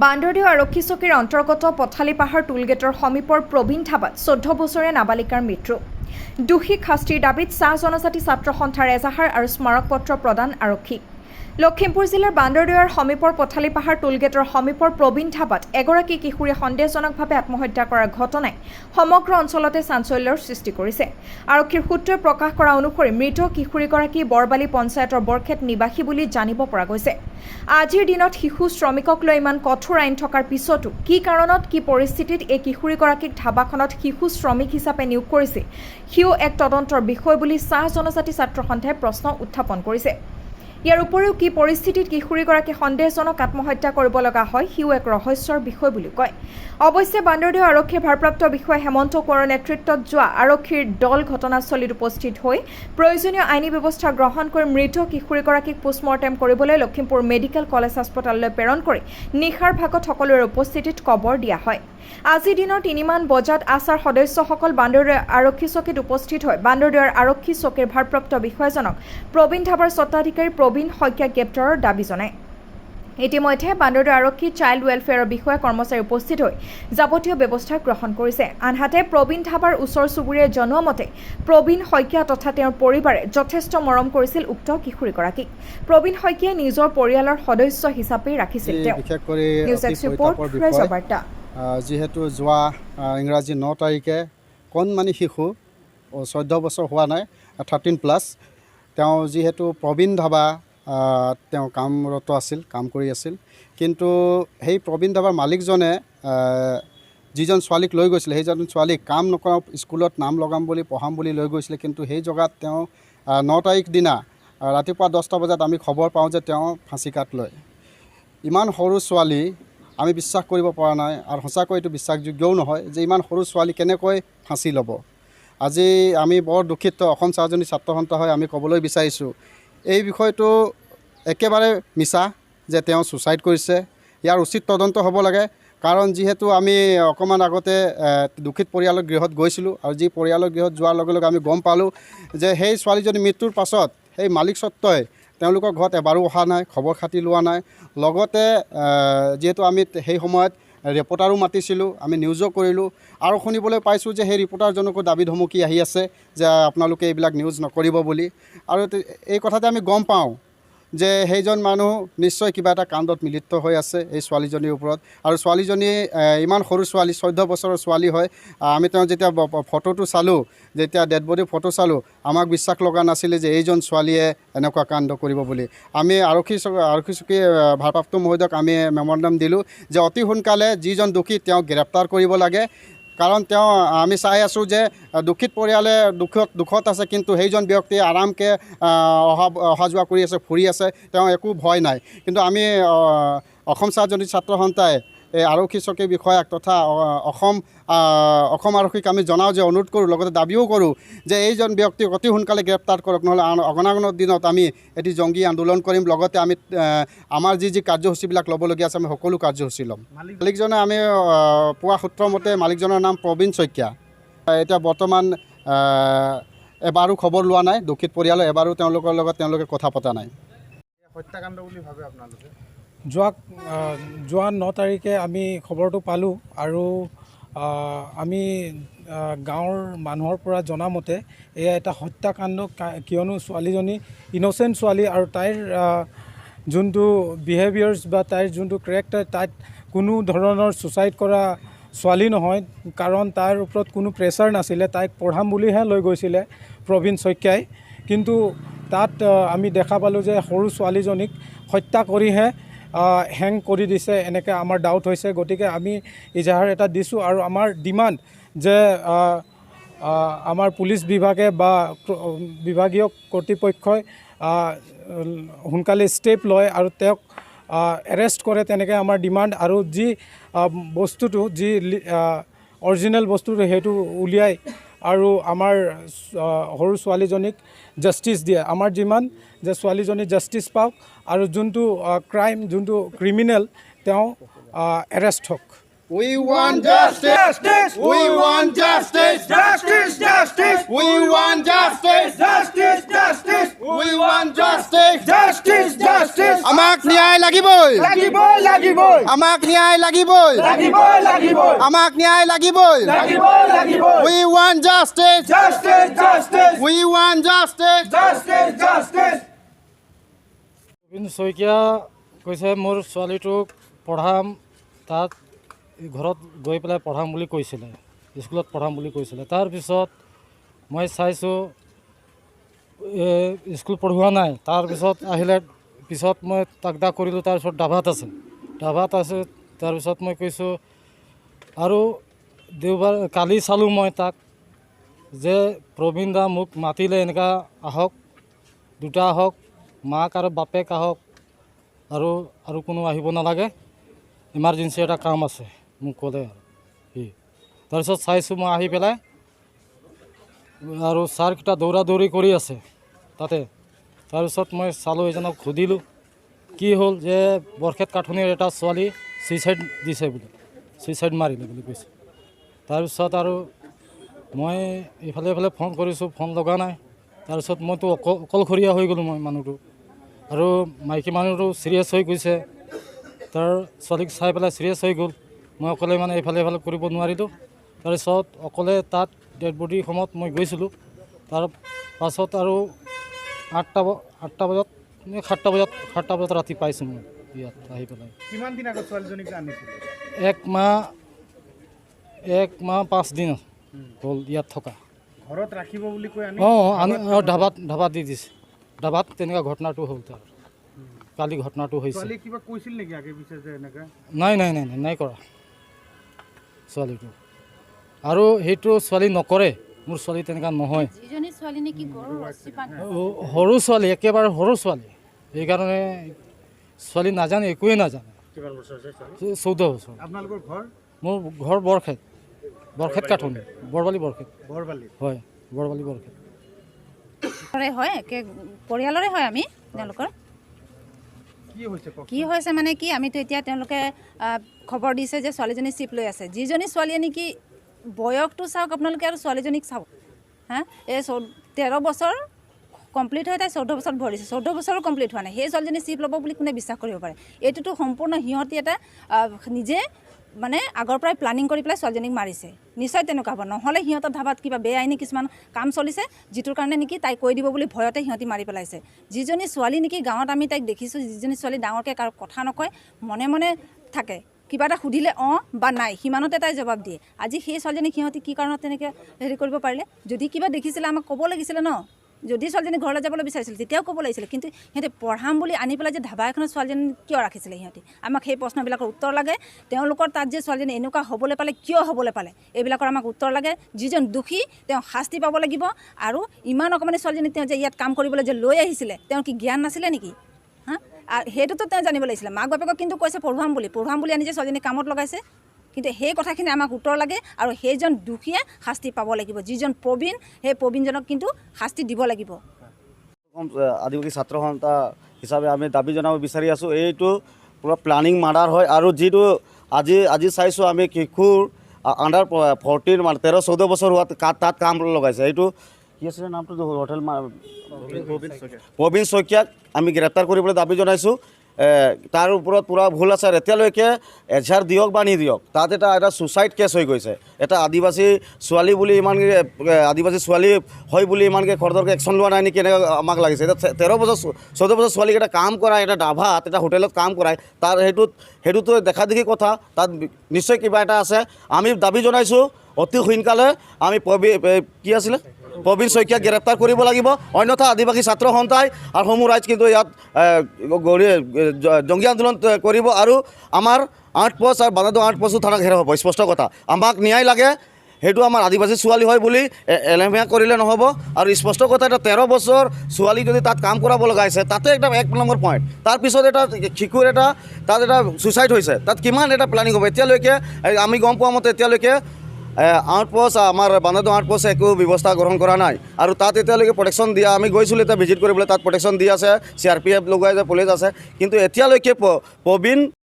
বান্দৰদেউ আৰক্ষী চকীৰ অন্তৰ্গত পথালিপাহাৰ টুলগেটৰ সমীপৰ প্ৰবীণ ধাবাত 14 বছৰীয়া নাবালিকাৰ মৃত্যু। দোষীক শাস্তিৰ দাবীত চাহ জনজাতি ছাত্ৰ সন্থাৰ এজাহাৰ আৰু স্মাৰক পত্ৰ প্ৰদান আৰক্ষীক। লখিমপুৰ জিলাৰ বান্দৰদেউৰ সমীপৰ পথালিপাহাৰ টুলগেটৰ সমীপৰ প্ৰবীণ ধাবাত এগৰাকী কিশোৰীয়ে সন্দেহজনকভাৱে আত্মহত্যা কৰাৰ ঘটনাই সমগ্ৰ অঞ্চলতে চাঞ্চল্যৰ সৃষ্টি কৰিছে। আৰক্ষীৰ সূত্ৰই প্ৰকাশ কৰা অনুসৰি মৃত কিশোৰীগৰাকী বৰবালি পঞ্চায়তৰ বৰখেত নিবাসী বুলি জানিব পৰা গৈছে। আজিৰ দিনত শিশু শ্ৰমিকক লৈ ইমান কঠোৰ আইন থকাৰ পিছতো কি কাৰণত কি পৰিস্থিতিত এই কিশোৰীগৰাকীক ধাবাখনত শিশু শ্ৰমিক হিচাপে নিয়োগ কৰিছে সিও এক তদন্তৰ বিষয় বুলি চাহ জনজাতি ছাত্ৰ সন্থাই প্ৰশ্ন উত্থাপন কৰিছে। ইয়াৰ উপৰিও কি পৰিস্থিতিত কিশোৰীগৰাকী সন্দেহজনক আত্মহত্যা কৰিব লগা হয় সিও এক ৰহস্যৰ বিষয় বুলি কয়। অৱশ্যে বান্দৰদেউ আৰক্ষীৰ ভাৰপ্ৰাপ্ত বিষয়া হেমন্ত কোঁৱৰৰ নেতৃত্বত যোৱা আৰক্ষীৰ দল ঘটনাস্থলীত উপস্থিত হৈ প্ৰয়োজনীয় আইনী ব্যৱস্থা গ্ৰহণ কৰি মৃত কিশোৰীগৰাকীক পোষ্টমৰ্টেম কৰিবলৈ লখিমপুৰ মেডিকেল কলেজ হাস্পতাললৈ প্ৰেৰণ কৰি নিশাৰ ভাগত সকলোৰে উপস্থিতিত কবৰ দিয়া হয়। আজি দিনৰ 3 মান বজাত আছাৰ সদস্যসকল বান্দৰদেউ আৰক্ষী চকীত উপস্থিত হৈ বান্দৰদেউৰ আৰক্ষী চকীৰ ভাৰপ্ৰাপ্ত বিষয়াজনক প্ৰবীণ ধাবাৰ স্বত্বাধিকাৰী প্ৰবীণ শইকীয়া গ্ৰেপ্তাৰৰ দাবী জনায়। ইতিমধ্যে বান্দৰদেউ আৰক্ষী চাইল্ড ৱেলফেয়াৰৰ বিষয়া কৰ্মচাৰী উপস্থিত হৈ যাৱতীয় ব্যৱস্থা গ্ৰহণ কৰিছে। আনহাতে প্ৰবীণ ধাবাৰ ওচৰ চুবুৰীয়াই জনোৱা মতে প্ৰবীণ শইকীয়া তথা তেওঁৰ পৰিবাৰে যথেষ্ট মৰম কৰিছিল উক্ত কিশোৰীগৰাকীক। প্ৰবীণ শইকীয়াই নিজৰ পৰিয়ালৰ সদস্য হিচাপেই ৰাখিছিল। যিহেতু যোৱা ইংৰাজী 9 তাৰিখে কণমানি শিশু 14 বছৰ হোৱা নাই 13+, তেওঁ যিহেতু প্ৰবীণ ধাবা তেওঁ কামৰত আছিল, কাম কৰি আছিল, কিন্তু সেই প্ৰবীণ ধাবাৰ মালিকজনে যিজন ছোৱালীক লৈ গৈছিলে সেইজন ছোৱালীক কাম নকৰা স্কুলত নাম লগাম বুলি পঢ়াম বুলি লৈ গৈছিলে, কিন্তু সেই জেগাত তেওঁ 9 তাৰিখ দিনা ৰাতিপুৱা 10টা বজাত আমি খবৰ পাওঁ যে তেওঁ ফাঁচি কাট লয়। ইমান সৰু ছোৱালী আমি বিশ্বাস কৰিব পৰা নাই আৰু সঁচাকৈ এইটো বিশ্বাসযোগ্যও নহয় যে ইমান সৰু ছোৱালী কেনেকৈ ফাঁচি ল'ব। আজি আমি বৰ দুখিত, অসম চাহ জনজাতি ছাত্ৰ সন্থা হৈ আমি ক'বলৈ বিচাৰিছোঁ এই বিষয়টো একেবাৰে মিছা যে তেওঁ ছুচাইড কৰিছে। ইয়াৰ উচিত তদন্ত হ'ব লাগে, কাৰণ যিহেতু আমি অকণমান আগতে দুখিত পৰিয়ালৰ গৃহত গৈছিলোঁ আৰু যি পৰিয়ালৰ গৃহত যোৱাৰ লগে লগে আমি গম পালোঁ যে সেই ছোৱালীজনী মৃত্যুৰ পাছত সেই মালিক স্বত্বই তেওঁলোকৰ ঘৰত এবাৰো অহা নাই, খবৰ খাতি লোৱা নাই। লগতে যিহেতু আমি সেই সময়ত ৰিপৰ্টাৰো মাতিছিলোঁ, আমি নিউজো কৰিলোঁ আৰু শুনিবলৈ পাইছোঁ যে সেই ৰিপৰ্টাৰজনকো দাবী ধমকি আহি আছে যে আপোনালোকে এইবিলাক নিউজ নকৰিব বুলি। আৰু এই কথাতে আমি গম পাওঁ যে সেইজন মানুহ নিশ্চয় কিবা এটা কাণ্ডত মিলিত হৈ আছে এই ছোৱালীজনীৰ ওপৰত। আৰু ছোৱালীজনী ইমান সৰু ছোৱালী, 14 বছৰৰ ছোৱালী হয়। আমি তেওঁ যেতিয়া ফটোটো চালোঁ, যেতিয়া ডেড বডি ফটো চালোঁ, আমাক বিশ্বাস লগা নাছিলে যে এইজন ছোৱালীয়ে এনেকুৱা কাণ্ড কৰিব বুলি। আমি আৰক্ষী চকী ভাৰপ্ৰাপ্ত মহোদয়ক আমি মেমৰেণ্ডাম দিলোঁ যে অতি সোনকালে যিজন দোষী তেওঁক গ্ৰেপ্তাৰ কৰিব লাগে, কাৰণ তেওঁ আমি চাই আছোঁ যে দুখিত পৰিয়ালে দুখত আছে, কিন্তু সেইজন ব্যক্তি আৰামকৈ অহা যোৱা কৰি আছে, ফুৰি আছে, তেওঁ একো ভয় নাই। কিন্তু আমি অসম চাহ জনজাতি ছাত্ৰ সন্থাই এই আৰক্ষী চকী বিষয়াক তথা অসম আৰক্ষীক আমি জনাওঁ যে অনুৰোধ কৰোঁ, লগতে দাবীও কৰোঁ যে এইজন ব্যক্তিক অতি সোনকালে গ্ৰেপ্তাৰ কৰক, নহ'লে অনাগত দিনত আমি এটি জংগী আন্দোলন কৰিম। লগতে আমি আমাৰ যি কাৰ্যসূচীবিলাক ল'বলগীয়া আছে আমি সকলো কাৰ্যসূচী ল'ম। মালিকজনে আমি পোৱা সূত্ৰ মতে মালিকজনৰ নাম প্ৰবীণ শইকীয়া। এতিয়া বৰ্তমান এবাৰো খবৰ লোৱা নাই, দুখিত পৰিয়ালৰ এবাৰো তেওঁলোকৰ লগত তেওঁলোকে কথা পতা নাই। হত্যাকাণ্ড বুলি ভাবে আপোনালোকে? যোৱা 9 তাৰিখে আমি খবৰটো পালোঁ আৰু আমি গাঁৱৰ মানুহৰ পৰা জনামতে এয়া এটা হত্যাকাণ্ড, কিয়নো ছোৱালীজনী ইন'চেণ্ট ছোৱালী আৰু তাইৰ যোনটো বিহেভিয়াৰ্ছ বা তাইৰ যোনটো কেৰেক্টাৰ, তাইত কোনো ধৰণৰ ছুচাইড কৰা ছোৱালী নহয়, কাৰণ তাইৰ ওপৰত কোনো প্ৰেছাৰ নাছিলে। তাইক পঢ়াম বুলিহে লৈ গৈছিলে প্ৰবীণ শইকীয়াই, কিন্তু তাত আমি দেখা পালোঁ যে সৰু ছোৱালীজনীক হত্যা কৰিহে হেং কৰি দিছে, এনেকৈ আমাৰ ডাউট হৈছে। গতিকে আমি ইজাহাৰ এটা দিছোঁ আৰু আমাৰ ডিমাণ্ড যে আমাৰ পুলিচ বিভাগে বা বিভাগীয় কৰ্তৃপক্ষই সোনকালে ষ্টেপ লয় আৰু তেওঁক এৰেষ্ট কৰে, তেনেকৈ আমাৰ ডিমাণ্ড। আৰু যি বস্তুটো, যি অৰিজিনেল বস্তুটো সেইটো উলিয়াই আৰু আমাৰ সৰু ছোৱালীজনীক জাষ্টিচ দিয়ে। আমাৰ যিমান যে ছোৱালীজনী জাষ্টিচ পাওক আৰু যোনটো ক্ৰাইম, যোনটো ক্ৰিমিনেল, তেওঁ এৰেষ্ট হওক। We want justice. We want justice. We want justice. We want justice. আমাক ন্যায় লাগিবই। আমাক ন্যায় লাগিবই। আমাক ন্যায় লাগিবই। We want justice. We want justice. প্ৰবীণ শইকীয়া কৈছে মোৰ ছোৱালীটোক পঢ়াম, তাত ঘৰত গৈ পেলাই পঢ়াম বুলি কৈছিলে, স্কুলত পঢ়াম বুলি কৈছিলে। তাৰপিছত মই চাইছোঁ স্কুল পঢ়োৱা নাই। তাৰপিছত আহিলে, পিছত মই তাকদা কৰিলোঁ। তাৰপিছত ডাভাত আছে। তাৰপিছত মই কৈছোঁ আৰু দেওবাৰ কালি চালোঁ মই তাক যে প্ৰবীণ দা মোক মাতিলে, এনেকুৱা আহক, দুটা আহক, মাক আৰু বাপেক আহক, আৰু কোনো আহিব নালাগে, ইমাৰ্জেঞ্চি এটা কাম আছে মোক ক'লে। আৰু সি তাৰপিছত চাইছোঁ মই আহি পেলাই, আৰু ছাৰকেইটা দৌৰা দৌৰি কৰি আছে তাতে। তাৰপিছত মই চালোঁ, এজনক সুধিলোঁ কি হ'ল, যে বৰখেত কাঠনিৰ এটা ছোৱালী ছুইচাইড দিছে বুলি, ছুইচাইড মাৰিলে বুলি কৈছে। তাৰপিছত আৰু মই ইফালে ফোন কৰিছোঁ, ফোন লগা নাই। তাৰপিছত মইতো অকলশৰীয়া হৈ গ'লোঁ মই মানুহটো, আৰু মাইকী মানুহটো চিৰিয়াছ হৈ গৈছে, তাৰ ছোৱালীক চাই পেলাই চিৰিয়াছ হৈ গ'ল। মই অকলে মানে ইফালে কৰিব নোৱাৰিলোঁ। তাৰপিছত অকলে তাত ডেড বডিৰ সময়ত মই গৈছিলোঁ। তাৰ পাছত আৰু 7টা বজাত ৰাতি পাইছোঁ মই ইয়াত আহি পেলাই। কিমান দিন আগত ছোৱালীজনীক আনিছিলে? 1 মাহ 5 দিন হ'ল ইয়াত থকা। ঘৰত ৰাখিব বুলি কৈ আনি ধাবাত দি দিছে। ধাবাত তেনেকুৱা ঘটনাটো হ'ল। তাৰ কালি ঘটনাটো হৈছে। ছোৱালী কিবা কৈছিল নেকি আগে পিছে যে এনেকৈ? নাই কৰা ছোৱালীটো। আৰু সেইটো ছোৱালী নকৰে, মোৰ ছোৱালী তেনেকুৱা নহয়। সৰু ছোৱালী, একেবাৰে সৰু ছোৱালী। সেইকাৰণে ছোৱালী নাজানে, একোৱে নাজানে। 14 বছৰ। আপোনালোকৰ ঘৰ? মোৰ ঘৰ বৰখেত কাঠনি, বৰবালি বৰখেত। হয়, বৰবালি বৰখেত। হয়, একে পৰিয়ালৰে হয় আমি তেওঁলোকৰ। কি হৈছে মানে কি, আমিতো এতিয়া তেওঁলোকে খবৰ দিছে যে ছোৱালীজনী চিপ লৈ আছে। যিজনী ছোৱালীয়ে নেকি, বয়সটো চাওক আপোনালোকে আৰু ছোৱালীজনীক চাওক। এই 13 বছৰ কমপ্লিট হৈ তাই 14 বছৰত ভৰিছে। 14 বছৰো কমপ্লিট হোৱা নাই, সেই ছোৱালীজনী চিপ ল'ব বুলি কোনে বিশ্বাস কৰিব পাৰে? এইটোতো সম্পূৰ্ণ সিহঁতি এটা নিজে মানে আগৰ পৰাই প্লানিং কৰি পেলাই ছোৱালীজনীক মাৰিছে। নিশ্চয় তেনেকুৱা হ'ব, নহ'লে সিহঁতৰ ধাবাত কিবা বেআইনী কিছুমান কাম চলিছে, যিটোৰ কাৰণে নেকি তাই কৈ দিব বুলি ভয়তে সিহঁতি মাৰি পেলাইছে। যিজনী ছোৱালী নেকি গাঁৱত আমি তাইক দেখিছোঁ, যিজনী ছোৱালী ডাঙৰকৈ কাৰো কথা নকয়, মনে মনে থাকে, কিবা এটা সুধিলে অঁ বা নাই সিমানতে তাই জবাব দিয়ে। আজি সেই ছোৱালীজনীক সিহঁতি কি কাৰণত তেনেকৈ হেৰি কৰিব পাৰিলে? যদি কিবা দেখিছিলে আমাক ক'ব লাগিছিলে ন। যদি ছোৱালীজনী ঘৰলৈ যাবলৈ বিচাৰিছিল তেতিয়াও ক'ব লাগিছিলে। কিন্তু সিহঁতে পঢ়াম বুলি আনি পেলাই যে ধাবা এখনত ছোৱালীজনী কিয় ৰাখিছিলে সিহঁতি? আমাক সেই প্ৰশ্নবিলাকৰ উত্তৰ লাগে। তেওঁলোকৰ তাত যে ছোৱালীজনী এনেকুৱা হ'বলৈ পালে, কিয় হ'বলৈ পালে, এইবিলাকৰ আমাক উত্তৰ লাগে। যিজন দোষী তেওঁ শাস্তি পাব লাগিব। আৰু ইমান অকণমানি ছোৱালীজনী তেওঁ যে ইয়াত কাম কৰিবলৈ যে লৈ আহিছিলে, তেওঁৰ কি জ্ঞান নাছিলে নেকি? সেইটোতো তেওঁ জানিব লাগিছিলে। মাক বাপেকক কিন্তু কৈছে পঢ়ুৱাম বুলি আনি যে ছোৱালীজনী কামত লগাইছে। কিন্তু সেই কথাখিনি আমাক উত্তৰ লাগে, আৰু সেইজন দোষীয়ে শাস্তি পাব লাগিব। যিজন প্ৰবীণ, সেই প্ৰবীণজনক কিন্তু শাস্তি দিব লাগিব। আদিবাসী ছাত্ৰ সন্থা হিচাপে আমি দাবী জনাব বিচাৰি আছোঁ। এইটো পূৰা প্লানিং মাৰ্ডাৰ হয়। আৰু যিটো আজি চাইছোঁ আমি, শিশুৰ আণ্ডাৰ 14 মানে 13-14 বছৰ হোৱাত তাত কাম লগাইছে। এইটো কি আছিলে নামটো, হোটেল প্ৰবীণ শইকীয়াক আমি গ্ৰেপ্তাৰ কৰিবলৈ দাবী জনাইছোঁ। তাৰ ওপৰত পূৰা ভুল আছে। এতিয়ালৈকে এজাহাৰ দিয়ক বা নিদিয়ক, তাত এটা ছুচাইড কেছ হৈ গৈছে। এটা আদিবাসী ছোৱালী বুলি ইমানকৈ, আদিবাসী ছোৱালী হয় বুলি ইমানকৈ খৰধৰকৈ একশ্যন লোৱা নাই নেকি, এনেকৈ আমাক লাগিছে। এতিয়া 13 বছৰ 14 বছৰ ছোৱালীক এটা কাম কৰাই, এটা ডাভাত, এটা হোটেলত কাম কৰাই, তাৰ সেইটোতো দেখা দেখি কথা। তাত নিশ্চয় কিবা এটা আছে। আমি দাবী জনাইছোঁ অতি সোনকালে আমি প্ৰবীণ শইকীয়াক গ্ৰেপ্তাৰ কৰিব লাগিব। অন্যথা আদিবাসী ছাত্ৰ সন্থাই আৰু সমূহ ৰাইজ কিন্তু ইয়াত জংগী আন্দোলন কৰিব। আৰু আমাৰ 8 পোষ্ট আৰু বানাদো 8 পোষ্টো থানা ঘেৰা হ'ব। স্পষ্ট কথা, আমাক ন্যায় লাগে। সেইটো আমাৰ আদিবাসী ছোৱালী হয় বুলি এলেমেয়া কৰিলে নহ'ব। আৰু স্পষ্ট কথা, এটা 13 বছৰ ছোৱালী যদি তাত কাম কৰাব লগা হৈছে, তাতে একটা 1 নম্বৰ পইণ্ট। তাৰপিছত এটা শিশুৰ তাত এটা ছুইচাইড হৈছে। তাত কিমান এটা প্লানিং হ'ব? এতিয়ালৈকে আমি গম পোৱা মতে এতিয়ালৈকে 8 পোষ্ট আমাৰ বানাদো 8 পোষ্ট একো ব্যৱস্থা গ্ৰহণ কৰা নাই। আৰু তাত এতিয়ালৈকে প্ৰটেকশ্যন দিয়া, আমি গৈছিলোঁ এতিয়া ভিজিট কৰিবলৈ, তাত প্ৰটেকশ্যন দি আছে, CRPF লগাই যে পুলিচ আছে। কিন্তু এতিয়ালৈকে প্ৰবীণ